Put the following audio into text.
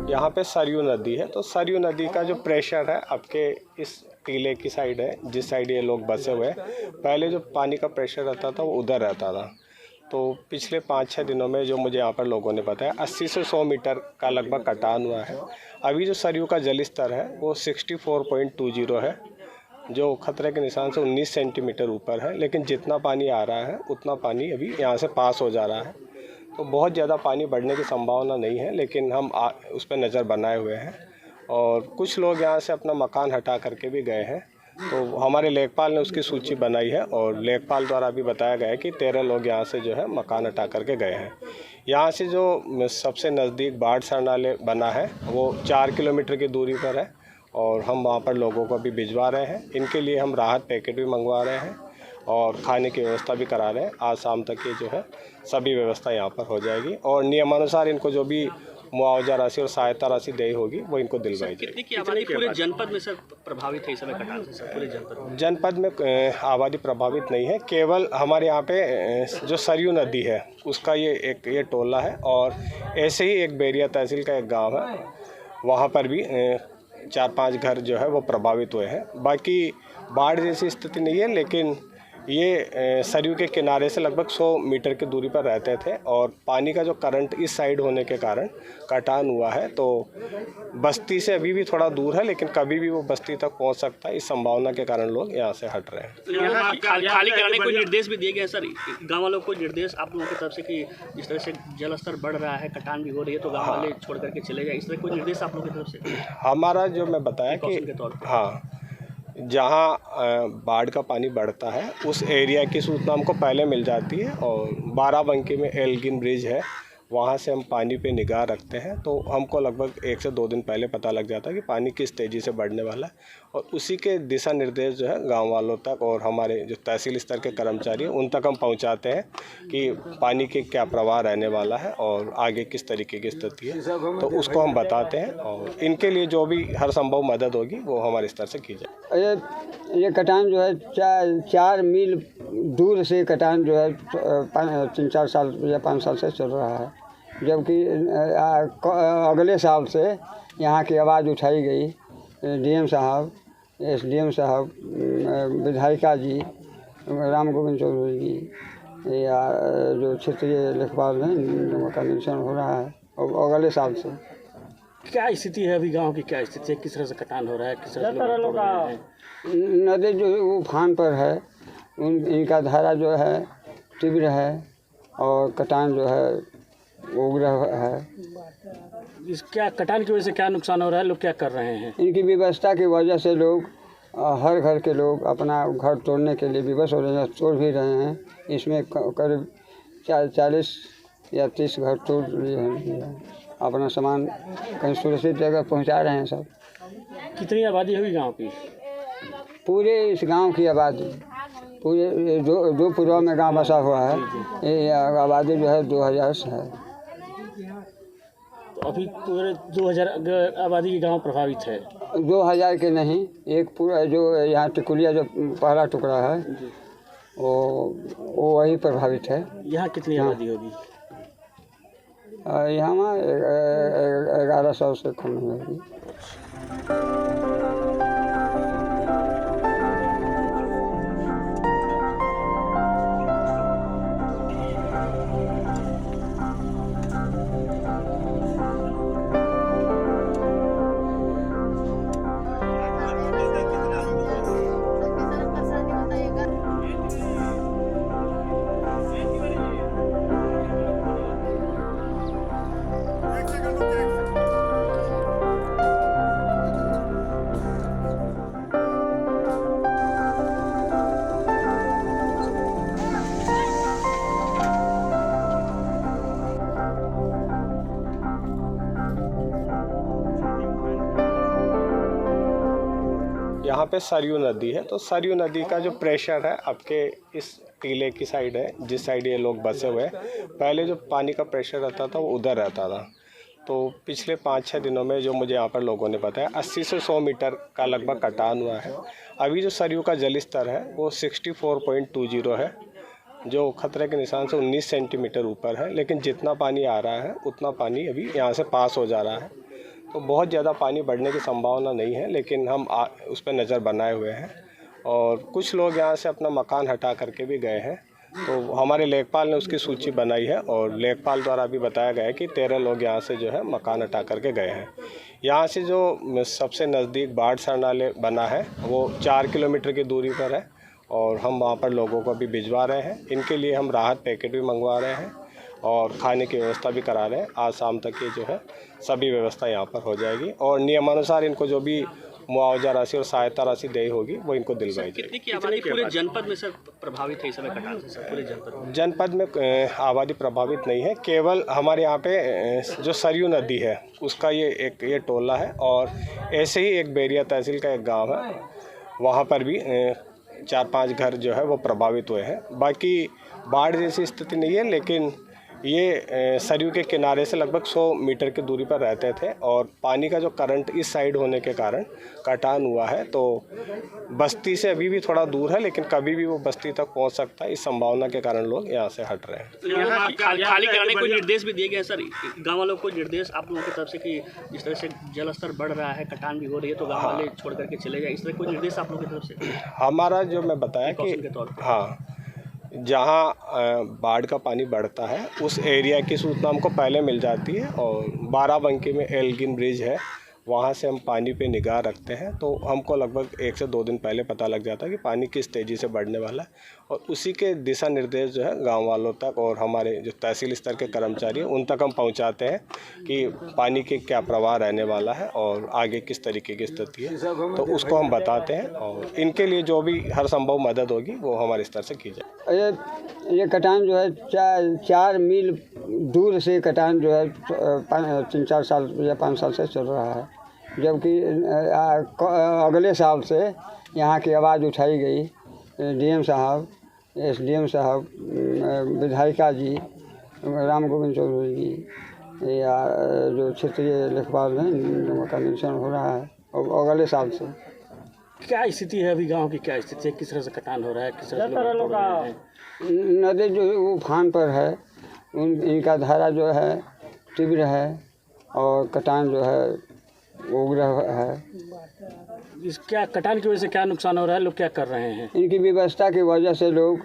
यहाँ पे सरयू नदी है, तो सरयू नदी का जो प्रेशर है आपके इस टीले की साइड है, जिस साइड ये लोग बसे हुए हैं, पहले जो पानी का प्रेशर रहता था वो उधर रहता था। तो पिछले 5-6 दिनों में जो मुझे यहाँ पर लोगों ने बताया 80 से 100 मीटर का लगभग कटान हुआ है। अभी जो सरयू का जल स्तर है वो 64.20 है, जो खतरे के निशान से 19 सेंटीमीटर ऊपर है, लेकिन जितना पानी आ रहा है उतना पानी अभी यहाँ से पास हो जा रहा है। तो बहुत ज़्यादा पानी बढ़ने की संभावना नहीं है, लेकिन हम उस पर नज़र बनाए हुए हैं और कुछ लोग यहाँ से अपना मकान हटा करके भी गए हैं। तो हमारे लेखपाल ने उसकी सूची बनाई है और लेखपाल द्वारा भी बताया गया है कि 13 लोग यहाँ से जो है मकान हटा करके गए हैं। यहाँ से जो सबसे नज़दीक बाढ़ शरणालय बना है वो 4 किलोमीटर की दूरी पर है और हम वहाँ पर लोगों को भी भिजवा रहे हैं। इनके लिए हम राहत पैकेट भी मंगवा रहे हैं और खाने की व्यवस्था भी करा रहे हैं। आज शाम तक ये जो है सभी व्यवस्था यहाँ पर हो जाएगी और नियमानुसार इनको जो भी मुआवजा राशि और सहायता राशि देनी होगी वो इनको दिलवाई जाएगी। कितनी पूरे जनपद में सर प्रभावित है इस समय कटान से? सर पूरे जनपद में आबादी प्रभावित नहीं है, केवल हमारे यहाँ पे जो सरयू नदी है उसका ये टोला है और ऐसे ही एक बैरिया तहसील का एक गाँव है, वहाँ पर भी 4-5 घर जो है वो प्रभावित हुए हैं। बाकी बाढ़ जैसी स्थिति नहीं है, लेकिन ये सरयू के किनारे से लगभग 100 मीटर की दूरी पर रहते थे और पानी का जो करंट इस साइड होने के कारण कटान हुआ है। तो बस्ती से अभी भी थोड़ा दूर है, लेकिन कभी भी वो बस्ती तक पहुंच सकता है, इस संभावना के कारण लोग यहाँ से हट रहे हैं। यहाँ खाली कराने को निर्देश भी दिए गए सर गाँव वालों को, निर्देश आप लोगों की तरफ से कि जिस तरह से जल स्तर बढ़ रहा है, कटान भी हो रही है, तो गाँव वाले छोड़ करके चले जाए, इस तरह कोई निर्देश आप लोगों की तरफ से? हमारा जो मैं बताया कि हाँ, जहाँ बाढ़ का पानी बढ़ता है उस एरिया की सूचना हमको पहले मिल जाती है और बाराबंकी में एल्गिन ब्रिज है, वहाँ से हम पानी पे निगाह रखते हैं। तो हमको लगभग 1 से 2 दिन पहले पता लग जाता है कि पानी किस तेज़ी से बढ़ने वाला है और उसी के दिशा निर्देश जो है गांव वालों तक और हमारे जो तहसील स्तर के कर्मचारी हैं उन तक हम पहुंचाते हैं कि पानी के क्या प्रवाह रहने वाला है और आगे किस तरीके की स्थिति है, तो उसको हम बताते हैं और इनके लिए जो भी हर संभव मदद होगी वो हमारे स्तर से की जाए। ये कटान जो है 4 मील दूर से कटान जो है 3-4 साल या 5 साल से चल रहा है, जबकि अगले साल से यहाँ की आवाज़ उठाई गई। डीएम साहब, एसडीएम साहब, विधायिका जी, राम गोविंद चौधरी जी या जो क्षेत्रीय लेखपाल हैं का निरीक्षण हो रहा है और अगले साल से। क्या स्थिति है अभी गाँव की, क्या स्थिति है, किस तरह से कटान हो रहा है, किस तरह से? नदी जो उफान पर है, इनका धारा जो है तीव्र है और कटान जो है उग्र है। इस क्या कटान की वजह से क्या नुकसान हो रहा है, लोग क्या कर रहे हैं? इनकी व्यवस्था की वजह से लोग हर घर के लोग अपना घर तोड़ने के लिए विवश हो रहे हैं, तोड़ भी रहे हैं। इसमें करीब 40 या 30 घर तोड़ लिए हैं, अपना सामान कहीं सुरक्षित जगह पहुंचा रहे हैं सब। कितनी आबादी होगी गांव की? पूरे इस गांव की आबादी, पूरे दो पूर्व में गांव बसा हुआ है, ये आबादी जो है 2000 है। तो अभी पूरे 2000 आबादी के गांव प्रभावित है? 2000 के नहीं, एक पूरा जो यहाँ टिकुलिया जो पहला टुकड़ा है वो वही प्रभावित है। यहाँ कितनी आबादी होगी? यहाँ 1100 से कम होगी। यहाँ पे सरयू नदी है, तो सरयू नदी का जो प्रेशर है आपके इस टीले की साइड है, जिस साइड ये लोग बसे हुए हैं, पहले जो पानी का प्रेशर रहता था वो उधर रहता था। तो पिछले 5-6 दिनों में जो मुझे यहाँ पर लोगों ने बताया 80 से 100 मीटर का लगभग कटान हुआ है। अभी जो सरयू का जल स्तर है वो 64.20 है, जो खतरे के निशान से 19 सेंटीमीटर ऊपर है, लेकिन जितना पानी आ रहा है उतना पानी अभी यहाँ से पास हो जा रहा है। तो बहुत ज़्यादा पानी बढ़ने की संभावना नहीं है, लेकिन हम उस पर नज़र बनाए हुए हैं और कुछ लोग यहाँ से अपना मकान हटा करके भी गए हैं। तो हमारे लेखपाल ने उसकी सूची बनाई है और लेखपाल द्वारा भी बताया गया है कि 13 लोग यहाँ से जो है मकान हटा करके गए हैं। यहाँ से जो सबसे नज़दीक बाढ़ शरणालय बना है वो 4 किलोमीटर की दूरी पर है और हम वहाँ पर लोगों को भी भिजवा रहे हैं। इनके लिए हम राहत पैकेट भी मंगवा रहे हैं और खाने की व्यवस्था भी करा रहे हैं। आज शाम तक ये जो है सभी व्यवस्था यहाँ पर हो जाएगी और नियमानुसार इनको जो भी मुआवजा राशि और सहायता राशि देनी होगी वो इनको दिलवाई जाएगी। कितनी की आबादी पूरे जनपद में सर प्रभावित है इस समय कटान से? सर पूरे जनपद में आबादी प्रभावित नहीं है, केवल हमारे यहाँ पे जो सरयू नदी है उसका ये टोला है और ऐसे ही एक बैरिया तहसील का एक गांव है, वहाँ पर भी 4-5 घर जो है वो प्रभावित हुए हैं। बाकी बाढ़ जैसी स्थिति नहीं है, लेकिन ये सरयू के किनारे से लगभग 100 मीटर की दूरी पर रहते थे और पानी का जो करंट इस साइड होने के कारण कटान हुआ है। तो बस्ती से अभी भी थोड़ा दूर है, लेकिन कभी भी वो बस्ती तक पहुंच सकता है। इस संभावना के कारण लोग यहाँ से हट रहे हैं। तो यहाँ खाली कराने को निर्देश भी दिए गए सर गाँव वालों को, निर्देश आप लोगों की तरफ से कि जिस तरह से जल स्तर बढ़ रहा है, कटान भी हो रही है, तो गाँव वाले छोड़ करके चले जाए, इस तरह कोई निर्देश आप लोगों की तरफ से? हमारा जो मैं बताया कि हाँ, जहाँ बाढ़ का पानी बढ़ता है उस एरिया की सूचना हमको पहले मिल जाती है और बाराबंकी में एल्गिन ब्रिज है, वहाँ से हम पानी पे निगाह रखते हैं। तो हमको लगभग 1 से 2 दिन पहले पता लग जाता है कि पानी किस तेज़ी से बढ़ने वाला है और उसी के दिशा निर्देश जो है गांव वालों तक और हमारे जो तहसील स्तर के कर्मचारी हैं उन तक हम पहुंचाते हैं कि पानी के क्या प्रवाह रहने वाला है और आगे किस तरीके की स्थिति है, तो उसको हम बताते हैं और इनके लिए जो भी हर संभव मदद होगी वो हमारे स्तर से की जाए। ये कटान जो है 4 मील दूर से कटान जो है 3-4 साल या 5 साल से चल रहा है, जबकि अगले साल से यहाँ की आवाज़ उठाई गई। डीएम साहब, एसडीएम साहब, विधायिका जी, राम गोविंद चौधरी जी या जो क्षेत्रीय लेखपाल हैं, उनका निरीक्षण हो रहा है और अगले साल से। क्या स्थिति है अभी गांव की? क्या स्थिति है? किस तरह से कटान हो रहा है? किस तरह से लोग हैं? नदी जो उफान पर है, इनका धारा जो है तीव्र है और कटान जो है उग्र है। इस क्या कटान की वजह से क्या नुकसान हो रहा है? लोग क्या कर रहे हैं? इनकी व्यवस्था की वजह से लोग